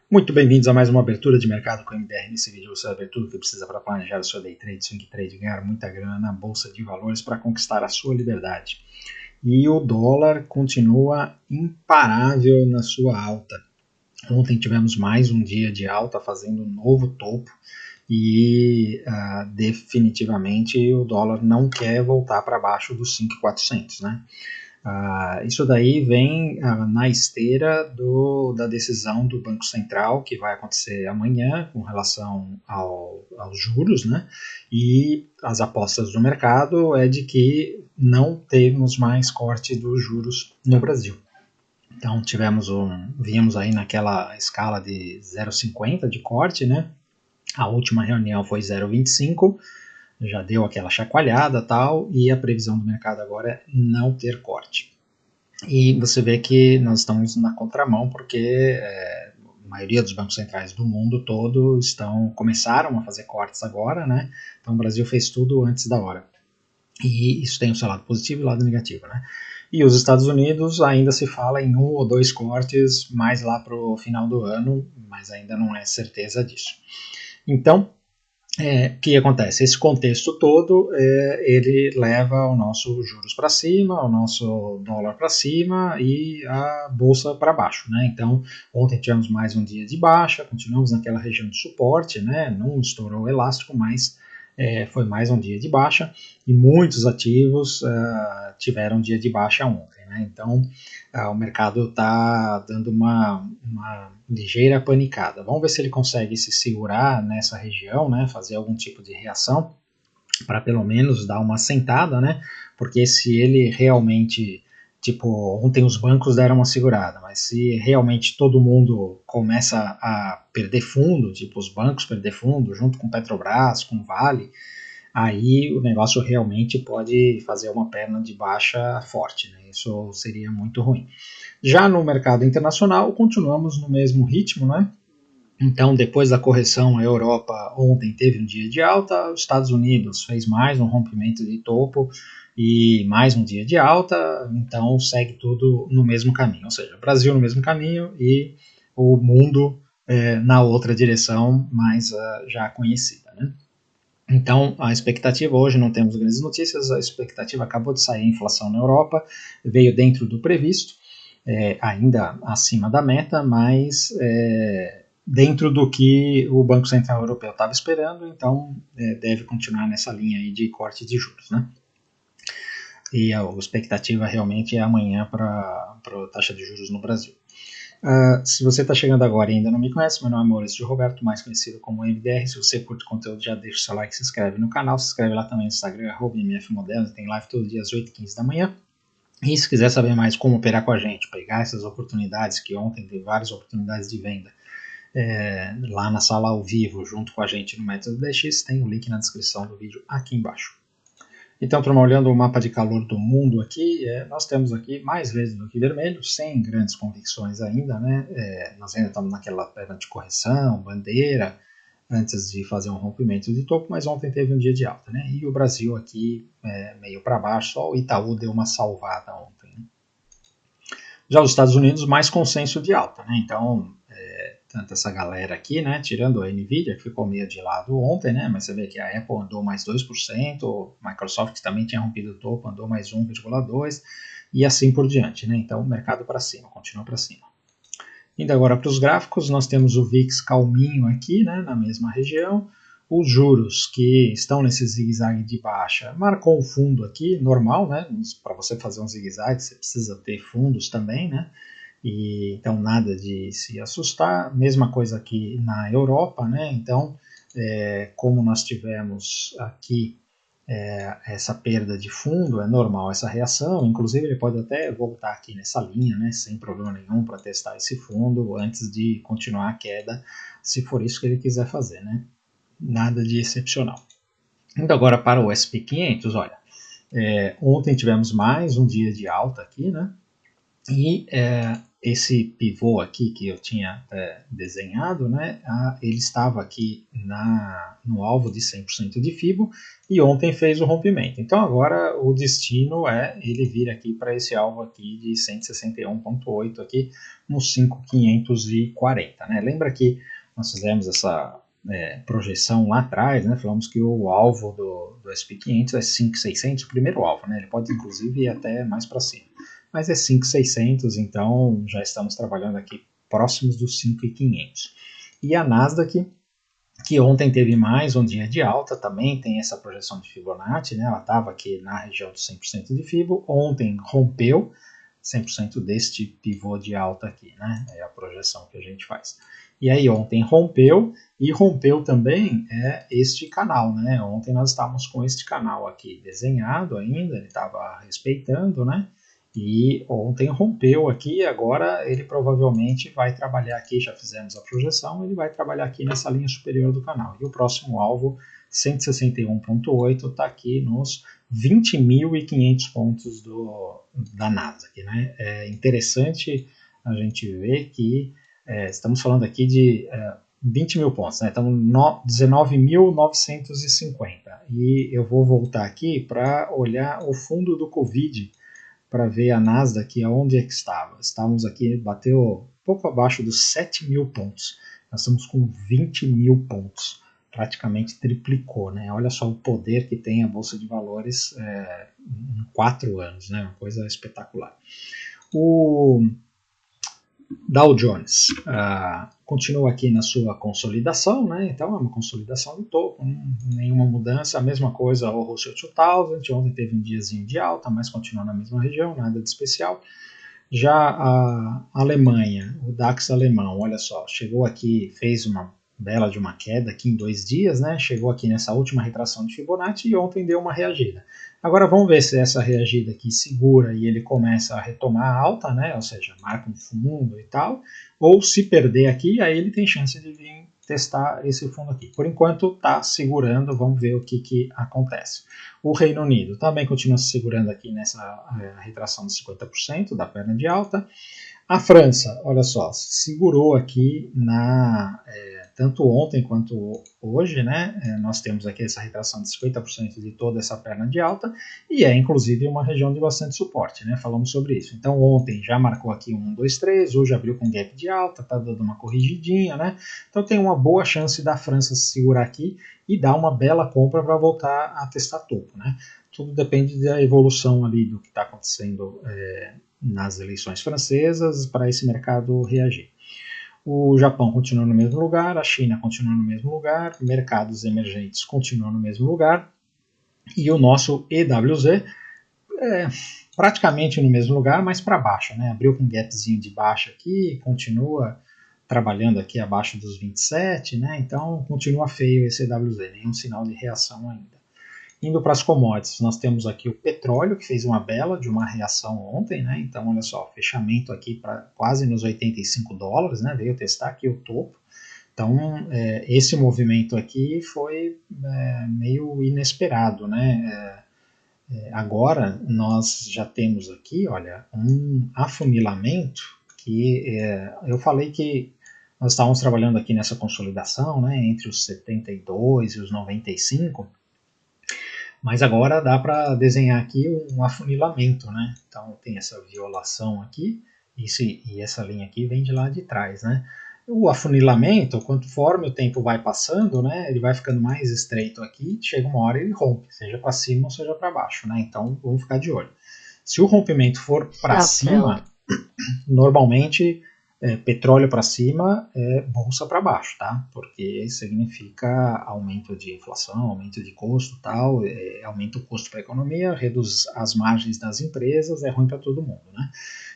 Muito bem-vindos a mais uma abertura de mercado com o MDR. Nesse vídeo você vai ver tudo o que precisa para planejar o seu day trade, swing trade, ganhar muita grana na bolsa de valores para conquistar a sua liberdade. E o dólar continua imparável na sua alta. Ontem tivemos mais um dia de alta fazendo um novo topo e definitivamente o dólar não quer voltar para baixo dos 5.400, né? Isso daí vem na esteira da decisão do Banco Central, que vai acontecer amanhã com relação aos juros, né? E as apostas do mercado é de que não temos mais corte dos juros no Brasil. Então vimos aí naquela escala de 0,50 de corte, né? A última reunião foi 0,25, já deu aquela chacoalhada tal, e a previsão do mercado agora é não ter corte. E você vê que nós estamos na contramão, porque a maioria dos bancos centrais do mundo todo começaram a fazer cortes agora, né? Então o Brasil fez tudo antes da hora. E isso tem o seu lado positivo e o lado negativo, né? E os Estados Unidos ainda se fala em 1 ou 2 cortes mais lá para o final do ano, mas ainda não é certeza disso. Então, o que acontece? Esse contexto todo, ele leva o nosso juros para cima, o nosso dólar para cima e a bolsa para baixo, né? Então, ontem tivemos mais um dia de baixa, continuamos naquela região de suporte, né? Não estourou elástico, mas foi mais um dia de baixa e muitos ativos tiveram dia de baixa ontem, né? Então, o mercado está dando uma ligeira panicada. Vamos ver se ele consegue se segurar nessa região, né? Fazer algum tipo de reação para pelo menos dar uma sentada, né? Porque se ele realmente, ontem os bancos deram uma segurada, mas se realmente todo mundo começa a perder fundo, os bancos perder fundo, junto com Petrobras, com Vale, aí o negócio realmente pode fazer uma perna de baixa forte, né? Isso seria muito ruim. Já no mercado internacional, continuamos no mesmo ritmo, né? Então, depois da correção, a Europa ontem teve um dia de alta, os Estados Unidos fez mais um rompimento de topo e mais um dia de alta, então segue tudo no mesmo caminho, ou seja, o Brasil no mesmo caminho e o mundo na outra direção, mais já conhecida, né? Então, a expectativa hoje, não temos grandes notícias, a expectativa acabou de sair, a inflação na Europa veio dentro do previsto, ainda acima da meta, mas dentro do que o Banco Central Europeu estava esperando, então deve continuar nessa linha aí de corte de juros, né? E a expectativa realmente é amanhã para a taxa de juros no Brasil. Se você está chegando agora e ainda não me conhece, meu nome é Maurício Roberto, mais conhecido como MDR. Se você curte o conteúdo, já deixa o seu like, se inscreve no canal, se inscreve lá também no Instagram, @mfmodelos, tem live todos os dias 8h15 da manhã. E se quiser saber mais como operar com a gente, pegar essas oportunidades, que ontem teve várias oportunidades de venda, lá na sala ao vivo, junto com a gente no Método DX, tem o link na descrição do vídeo aqui embaixo. Então, turma, olhando o mapa de calor do mundo aqui, nós temos aqui mais vezes do que vermelho, sem grandes convicções ainda, né? Nós ainda estamos naquela perna de correção, bandeira, antes de fazer um rompimento de topo, mas ontem teve um dia de alta, né? E o Brasil aqui meio para baixo, só o Itaú deu uma salvada ontem, né? Já os Estados Unidos, mais consenso de alta, né? Então, tanto essa galera aqui, né, tirando a Nvidia, que ficou meio de lado ontem, né, mas você vê que a Apple andou mais 2%, a Microsoft também tinha rompido o topo, andou mais 1,2%, e assim por diante, né, então o mercado para cima, continua para cima. Indo agora para os gráficos, nós temos o VIX calminho aqui, né, na mesma região, os juros que estão nesse zigue-zague de baixa, marcou um fundo aqui, normal, né, para você fazer um zigue-zague você precisa ter fundos também, né, e então nada de se assustar, mesma coisa aqui na Europa, né? Então, como nós tivemos aqui essa perda de fundo, é normal essa reação, inclusive ele pode até voltar aqui nessa linha, né? Sem problema nenhum para testar esse fundo antes de continuar a queda, se for isso que ele quiser fazer, né? Nada de excepcional. Indo agora para o S&P 500, olha, ontem tivemos mais um dia de alta aqui, né? E esse pivô aqui que eu tinha desenhado, né, ele estava aqui no alvo de 100% de FIBO e ontem fez o rompimento. Então agora o destino é ele vir aqui para esse alvo aqui de 161,8 aqui no 5.540. Né? Lembra que nós fizemos essa projeção lá atrás, né? Falamos que o alvo do SP500 é 5.600, o primeiro alvo, né? Ele pode inclusive ir até mais para cima. Mas é 5.600, então já estamos trabalhando aqui próximos dos 5.500. E a Nasdaq, que ontem teve mais um dia de alta, também tem essa projeção de Fibonacci, né? Ela estava aqui na região dos 100% de Fibo, ontem rompeu 100% deste pivô de alta aqui, né? É a projeção que a gente faz. E aí ontem rompeu, e rompeu também este canal, né? Ontem nós estávamos com este canal aqui desenhado ainda, ele estava respeitando, né? E ontem rompeu aqui, agora ele provavelmente vai trabalhar aqui, já fizemos a projeção, ele vai trabalhar aqui nessa linha superior do canal. E o próximo alvo, 161,8, está aqui nos 20.500 pontos da Nasdaq. Né? É interessante a gente ver que estamos falando aqui de 20 mil pontos, né? Estamos 19.950. E eu vou voltar aqui para olhar o fundo do Covid, para ver a Nasdaq aonde é que estava. Estávamos aqui, bateu pouco abaixo dos 7 mil pontos. Nós estamos com 20 mil pontos. Praticamente triplicou, né? Olha só o poder que tem a Bolsa de Valores em 4 anos, né? Uma coisa espetacular. O Dow Jones continua aqui na sua consolidação, né? Então é uma consolidação de topo, nenhuma mudança, a mesma coisa o Russell 2000, ontem teve um diazinho de alta, mas continua na mesma região, nada de especial. Já a Alemanha, o DAX alemão, olha só, chegou aqui, fez uma bela de uma queda aqui em 2 dias, né? Chegou aqui nessa última retração de Fibonacci e ontem deu uma reagida. Agora vamos ver se essa reagida aqui segura e ele começa a retomar a alta, né? Ou seja, marca um fundo e tal, ou se perder aqui, aí ele tem chance de vir testar esse fundo aqui. Por enquanto está segurando, vamos ver o que acontece. O Reino Unido também continua se segurando aqui nessa retração de 50% da perna de alta. A França, olha só, segurou aqui tanto ontem quanto hoje, né? Nós temos aqui essa retração de 50% de toda essa perna de alta e é inclusive uma região de bastante suporte, né? Falamos sobre isso. Então ontem já marcou aqui 1, 2, 3, hoje abriu com gap de alta, tá dando uma corrigidinha, né? Então tem uma boa chance da França se segurar aqui e dar uma bela compra para voltar a testar topo, né? Tudo depende da evolução ali do que está acontecendo nas eleições francesas para esse mercado reagir. O Japão continua no mesmo lugar, a China continua no mesmo lugar, mercados emergentes continuam no mesmo lugar e o nosso EWZ praticamente no mesmo lugar, mas para baixo, né? Abriu com um gapzinho de baixa aqui, continua trabalhando aqui abaixo dos 27, né? Então continua feio esse EWZ, nenhum sinal de reação ainda. Indo para as commodities, nós temos aqui o petróleo, que fez uma bela de uma reação ontem, né? Então, olha só, fechamento aqui para quase nos $85, né? Veio testar aqui o topo. Então, esse movimento aqui foi meio inesperado, né? Agora, nós já temos aqui, olha, um afunilamento que eu falei que nós estávamos trabalhando aqui nessa consolidação, né? Entre os 72 e os 95, mas agora dá para desenhar aqui um afunilamento, né? Então tem essa violação aqui, e essa linha aqui vem de lá de trás, né? O afunilamento, conforme o tempo vai passando, né, ele vai ficando mais estreito aqui, chega uma hora ele rompe, seja para cima ou seja para baixo, né? Então vamos ficar de olho. Se o rompimento for para cima, normalmente petróleo para cima é bolsa para baixo, tá? Porque significa aumento de inflação, aumento de custo, tal, aumenta o custo para a economia, reduz as margens das empresas, é ruim para todo mundo, né?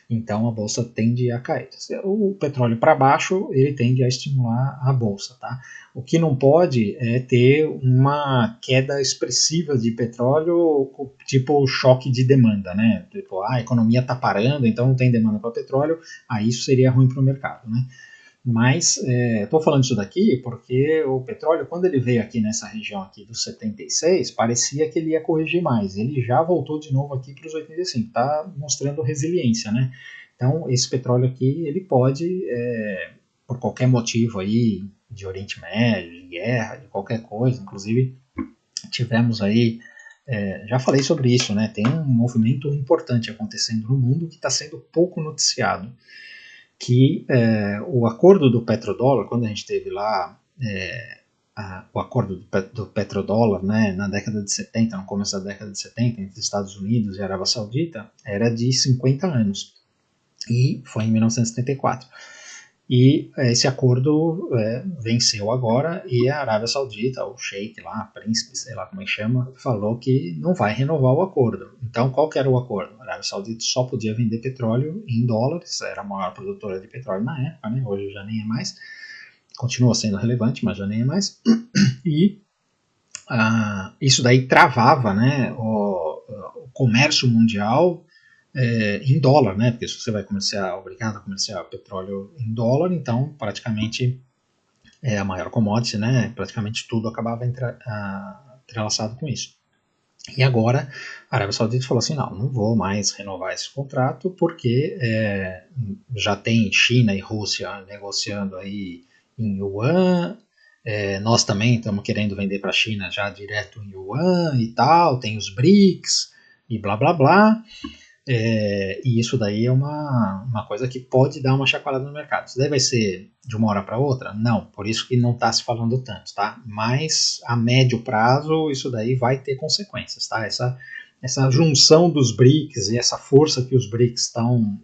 Então a bolsa tende a cair. O petróleo para baixo, ele tende a estimular a bolsa, tá? O que não pode é ter uma queda expressiva de petróleo, tipo choque de demanda, né? Tipo, a economia está parando, então não tem demanda para petróleo, aí isso seria ruim para o mercado, né? Mas estou falando isso daqui porque o petróleo, quando ele veio aqui nessa região aqui dos 76, parecia que ele ia corrigir mais. Ele já voltou de novo aqui para os 85, está mostrando resiliência, né? Então, esse petróleo aqui, ele pode, por qualquer motivo aí, de Oriente Médio, de guerra, de qualquer coisa, inclusive tivemos aí, já falei sobre isso, né? Tem um movimento importante acontecendo no mundo que está sendo pouco noticiado, que o acordo do petrodólar, quando a gente teve lá o acordo do petrodólar, né, na década de 70, no começo da década de 70, entre Estados Unidos e Arábia Saudita, era de 50 anos, e foi em 1974. E esse acordo venceu agora, e a Arábia Saudita, o sheik lá, príncipe, sei lá como é que chama, falou que não vai renovar o acordo. Então, qual que era o acordo? A Arábia Saudita só podia vender petróleo em dólares, era a maior produtora de petróleo na época, né? Hoje já nem é mais, continua sendo relevante, mas já nem é mais. E isso daí travava, né, o comércio mundial em dólar, né? Porque se você vai obrigado a comerciar petróleo em dólar, então praticamente é a maior commodity, né? Praticamente tudo acabava entrelaçado com isso. E agora a Arábia Saudita falou assim, não vou mais renovar esse contrato porque já tem China e Rússia negociando aí em yuan, nós também estamos querendo vender para a China já direto em yuan e tal, tem os BRICS e blá blá blá. E isso daí é uma coisa que pode dar uma chacoalhada no mercado. Isso daí vai ser de uma hora para outra? Não, por isso que não está se falando tanto, tá? Mas a médio prazo isso daí vai ter consequências, tá? Essa junção dos BRICS e essa força que os BRICS estão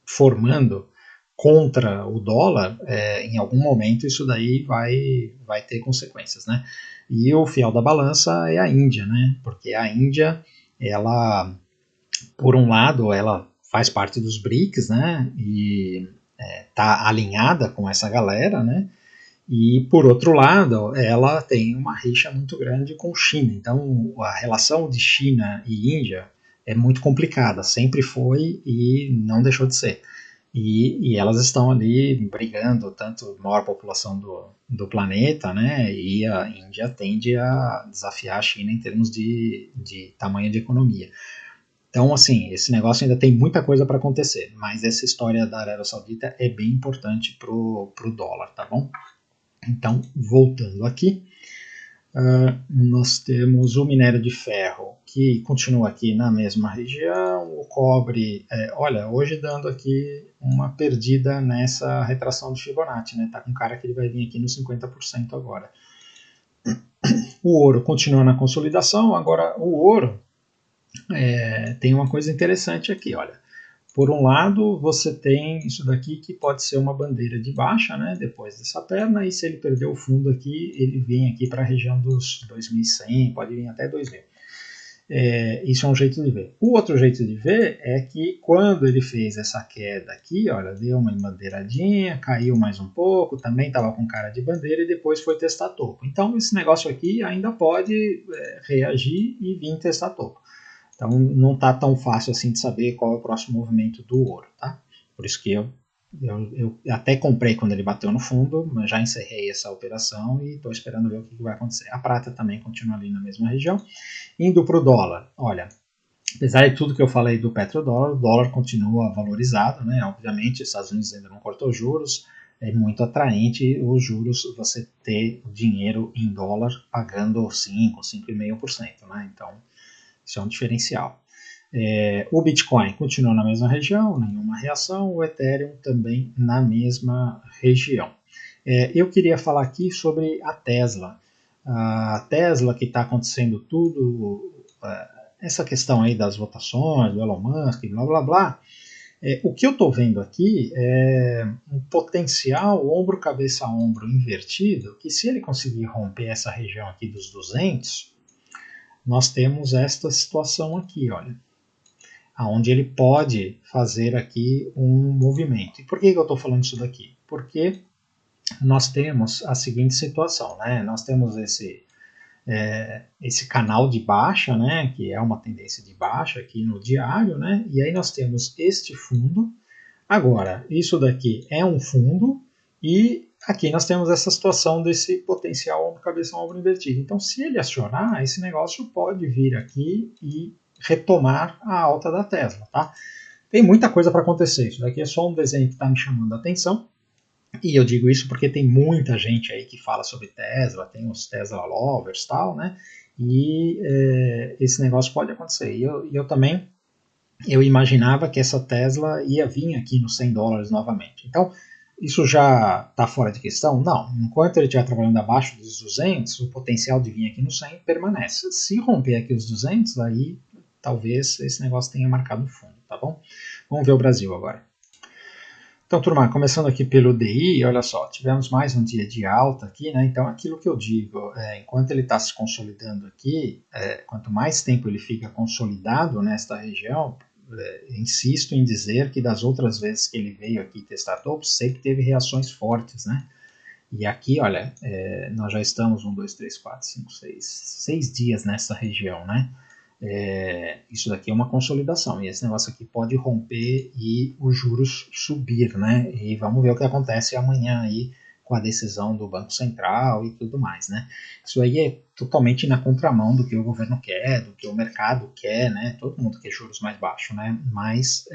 formando contra o dólar, em algum momento isso daí vai ter consequências, né? E o fiel da balança é a Índia, né? Porque a Índia, ela, por um lado, ela faz parte dos BRICS, né? E está alinhada com essa galera, né? E, por outro lado, ela tem uma rixa muito grande com China. Então, a relação de China e Índia é muito complicada, sempre foi e não deixou de ser. E elas estão ali brigando, tanto a maior população do planeta, né? E a Índia tende a desafiar a China em termos de tamanho de economia. Então, assim, esse negócio ainda tem muita coisa para acontecer, mas essa história da Arábia Saudita é bem importante pro dólar, tá bom? Então, voltando aqui, nós temos o minério de ferro, que continua aqui na mesma região, o cobre, olha, hoje dando aqui uma perdida nessa retração de Fibonacci, né? Tá com cara que ele vai vir aqui nos 50% agora. O ouro continua na consolidação, agora o ouro tem uma coisa interessante aqui, olha. Por um lado, você tem isso daqui que pode ser uma bandeira de baixa, né, depois dessa perna, e se ele perder o fundo aqui, ele vem aqui para a região dos 2.100, pode vir até 2.000. Isso é um jeito de ver. O outro jeito de ver é que quando ele fez essa queda aqui, olha, deu uma embandeiradinha, caiu mais um pouco, também estava com cara de bandeira e depois foi testar topo. Então, esse negócio aqui ainda pode reagir e vir testar topo. Então não está tão fácil assim de saber qual é o próximo movimento do ouro, tá? Por isso que eu até comprei quando ele bateu no fundo, mas já encerrei essa operação e estou esperando ver o que vai acontecer. A prata também continua ali na mesma região. Indo para o dólar, olha, apesar de tudo que eu falei do petrodólar, o dólar continua valorizado, né? Obviamente, os Estados Unidos ainda não cortou juros, é muito atraente os juros, você ter dinheiro em dólar pagando 5,5%, né? Então, isso é um diferencial. O Bitcoin continua na mesma região, nenhuma reação. O Ethereum também na mesma região. Eu queria falar aqui sobre a Tesla. A Tesla, que está acontecendo tudo, essa questão aí das votações, do Elon Musk, blá blá blá. O que eu estou vendo aqui é um potencial ombro, cabeça, ombro invertido, que se ele conseguir romper essa região aqui dos 200, nós temos esta situação aqui, olha, onde ele pode fazer aqui um movimento. E por que eu estou falando isso daqui? Porque nós temos a seguinte situação, né? Nós temos esse canal de baixa, né? Que é uma tendência de baixa aqui no diário, né? E aí nós temos este fundo. Agora, isso daqui é um fundo e aqui nós temos essa situação desse potencial ombro, cabeça, ombro invertido. Então, se ele acionar, esse negócio pode vir aqui e retomar a alta da Tesla, tá? Tem muita coisa para acontecer. Isso daqui é só um desenho que está me chamando a atenção. E eu digo isso porque tem muita gente aí que fala sobre Tesla, tem os Tesla lovers e tal, né? E esse negócio pode acontecer. E eu também imaginava que essa Tesla ia vir aqui nos $100 novamente. Então, isso já está fora de questão? Não. Enquanto ele estiver trabalhando abaixo dos 200, o potencial de vir aqui no 100 permanece. Se romper aqui os 200, aí talvez esse negócio tenha marcado fundo, tá bom? Vamos ver o Brasil agora. Então, turma, começando aqui pelo DI, olha só, tivemos mais um dia de alta aqui, né? Então, aquilo que eu digo, enquanto ele está se consolidando aqui, quanto mais tempo ele fica consolidado nesta região, insisto em dizer que das outras vezes que ele veio aqui testar topos, sempre teve reações fortes, né? E aqui, olha, nós já estamos 1, 2, 3, 4, 5, 6 dias nessa região, né? Isso daqui é uma consolidação, e esse negócio aqui pode romper e os juros subir, né? E vamos ver o que acontece amanhã aí com a decisão do Banco Central e tudo mais, né? Isso aí é totalmente na contramão do que o governo quer, do que o mercado quer, né? Todo mundo quer juros mais baixos, né? Mas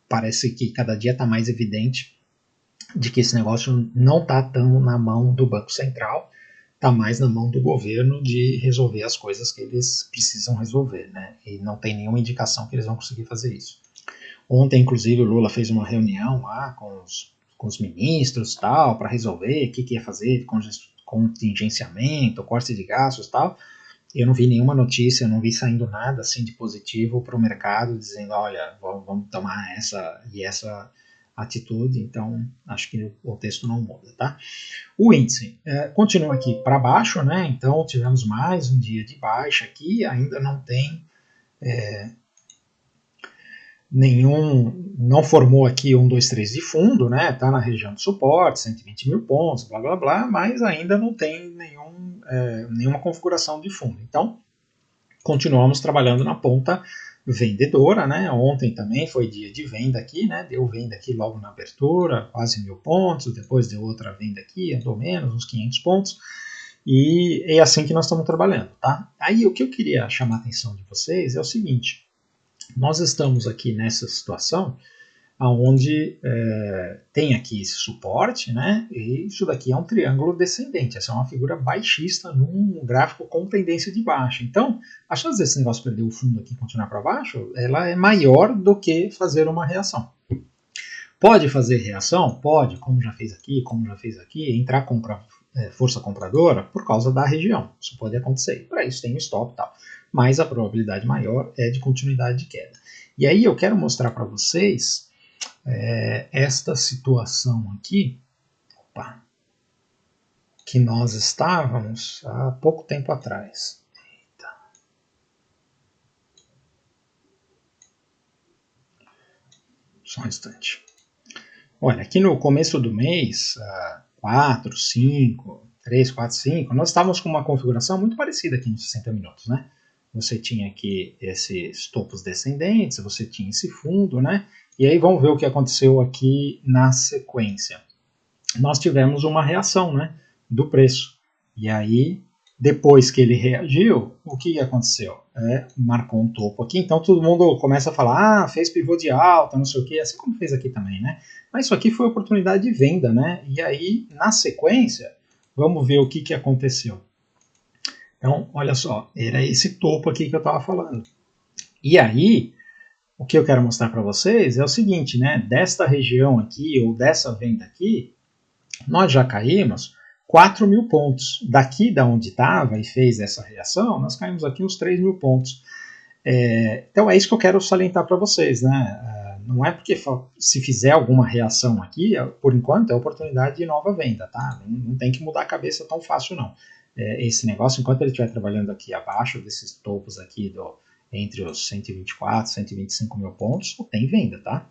parece que cada dia está mais evidente de que esse negócio não está tão na mão do Banco Central, está mais na mão do governo de resolver as coisas que eles precisam resolver, né? E não tem nenhuma indicação que eles vão conseguir fazer isso. Ontem, inclusive, o Lula fez uma reunião lá com os ministros tal, para resolver o que ia fazer de contingenciamento, corte de gastos tal. Eu não vi nenhuma notícia, não vi saindo nada assim de positivo para o mercado, dizendo, olha, vamos tomar essa e essa atitude, então acho que o texto não muda, tá? O índice continua aqui para baixo, né? Então tivemos mais um dia de baixa aqui, ainda não tem não formou aqui 1, 2, 3 de fundo, né? Tá na região de suporte, 120 mil pontos, blá blá blá, mas ainda não tem nenhuma configuração de fundo. Então continuamos trabalhando na ponta vendedora, né? Ontem também foi dia de venda aqui, né? Deu venda aqui logo na abertura, quase 1.000 pontos, depois deu outra venda aqui, andou menos, uns 500 pontos, e é assim que nós estamos trabalhando, tá? Aí o que eu queria chamar a atenção de vocês é o seguinte, nós estamos aqui nessa situação onde tem aqui esse suporte, né? E isso daqui é um triângulo descendente, essa é uma figura baixista num gráfico com tendência de baixa. Então, a chance desse negócio perder o fundo aqui e continuar para baixo, ela é maior do que fazer uma reação. Pode fazer reação? Pode, como já fez aqui, entrar força compradora por causa da região. Isso pode acontecer. Para isso tem o stop e tal. Mas a probabilidade maior é de continuidade de queda. E aí eu quero mostrar para vocês esta situação aqui, que nós estávamos há pouco tempo atrás. Eita. Só um instante. Olha, aqui no começo do mês, 4, 5, 3, 4, 5, nós estávamos com uma configuração muito parecida aqui nos 60 minutos, né? Você tinha aqui esses topos descendentes, você tinha esse fundo, né? E aí vamos ver o que aconteceu aqui na sequência. Nós tivemos uma reação, né, do preço. E aí, depois que ele reagiu, o que aconteceu? Marcou um topo aqui, então todo mundo começa a falar, fez pivô de alta, não sei o que, assim como fez aqui também, né? Mas isso aqui foi oportunidade de venda, né? E aí, na sequência, vamos ver o que aconteceu. Então, olha só, era esse topo aqui que eu estava falando. E aí, o que eu quero mostrar para vocês é o seguinte, né? Desta região aqui, ou dessa venda aqui, nós já caímos 4.000 pontos. Daqui da onde estava e fez essa reação, nós caímos aqui uns 3.000 pontos. Então é isso que eu quero salientar para vocês, né? Não é porque se fizer alguma reação aqui, por enquanto é oportunidade de nova venda, tá? Não tem que mudar a cabeça tão fácil, não. Esse negócio, enquanto ele estiver trabalhando aqui abaixo desses topos aqui entre os 124, 125 mil pontos, tem venda, tá?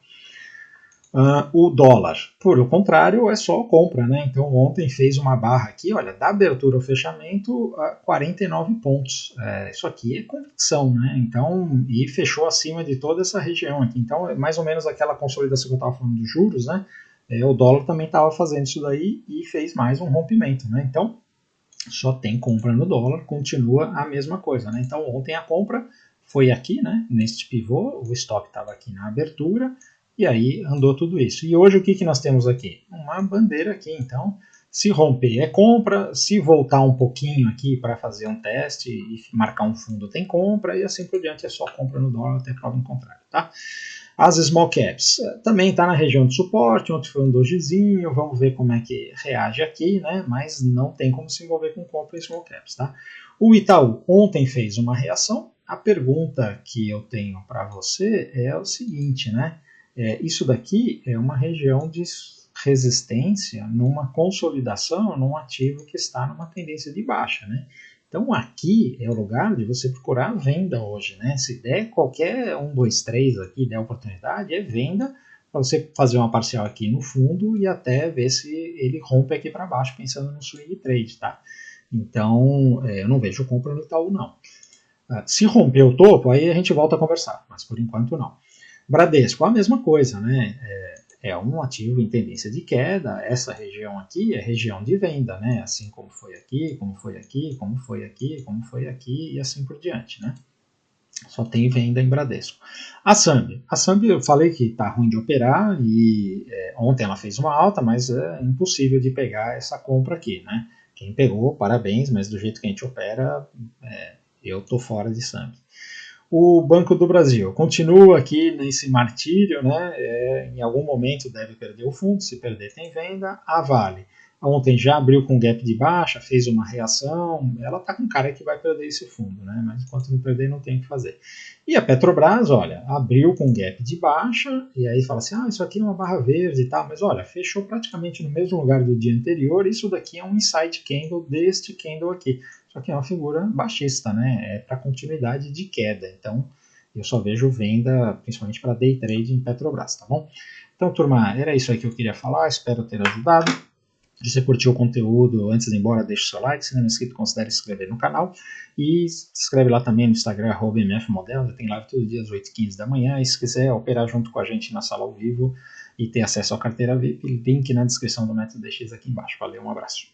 O dólar, por o contrário, é só compra, né? Então ontem fez uma barra aqui, olha, da abertura ao fechamento, 49 pontos. Isso aqui é convicção, né? Então, e fechou acima de toda essa região aqui. Então, é mais ou menos aquela consolidação que eu estava falando dos juros, né? O dólar também estava fazendo isso daí e fez mais um rompimento, né? Então, só tem compra no dólar, continua a mesma coisa, né? Então ontem a compra foi aqui, né, neste pivô, o stop estava aqui na abertura, e aí andou tudo isso. E hoje o que nós temos aqui? Uma bandeira aqui, então, se romper é compra, se voltar um pouquinho aqui para fazer um teste e marcar um fundo tem compra, e assim por diante é só compra no dólar até prova em contrário, tá? As small caps também está na região de suporte, ontem foi um dojizinho, vamos ver como é que reage aqui, né? Mas não tem como se envolver com compra em small caps, tá? O Itaú ontem fez uma reação. A pergunta que eu tenho para você é o seguinte, né? Isso daqui é uma região de resistência numa consolidação num ativo que está numa tendência de baixa, né? Então aqui é o lugar de você procurar a venda hoje, né? Se der qualquer 1, 2, 3 aqui, der oportunidade, é venda para você fazer uma parcial aqui no fundo e até ver se ele rompe aqui para baixo, pensando no swing trade, tá? Então eu não vejo compra no Itaú, não. Se romper o topo, aí a gente volta a conversar, mas por enquanto não. Bradesco, a mesma coisa, né? É um ativo em tendência de queda, essa região aqui é região de venda, né? Assim como foi aqui, como foi aqui, como foi aqui, como foi aqui e assim por diante, né? Só tem venda em Bradesco. A Sambi eu falei que está ruim de operar e ontem ela fez uma alta, mas é impossível de pegar essa compra aqui, né? Quem pegou, parabéns, mas do jeito que a gente opera, eu tô fora de Sambi. O Banco do Brasil continua aqui nesse martírio, né? Em algum momento deve perder o fundo, se perder tem venda. A Vale ontem já abriu com gap de baixa, fez uma reação, ela está com cara que vai perder esse fundo, né? Mas enquanto não perder não tem o que fazer. E a Petrobras, olha, abriu com gap de baixa e aí fala assim, isso aqui é uma barra verde e tal, mas olha, fechou praticamente no mesmo lugar do dia anterior, isso daqui é um inside candle deste candle aqui. Só que é uma figura baixista, né? É para continuidade de queda. Então, eu só vejo venda, principalmente para day trade em Petrobras, tá bom? Então, turma, era isso aí que eu queria falar. Espero ter ajudado. Se você curtiu o conteúdo, antes de ir embora, deixe o seu like. Se não é inscrito, considere se inscrever no canal. E se inscreve lá também no Instagram, @mfmodel. Tem live todos os dias, 8h15 da manhã. E se quiser operar junto com a gente na sala ao vivo e ter acesso à carteira VIP, link na descrição do Método DX aqui embaixo. Valeu, um abraço.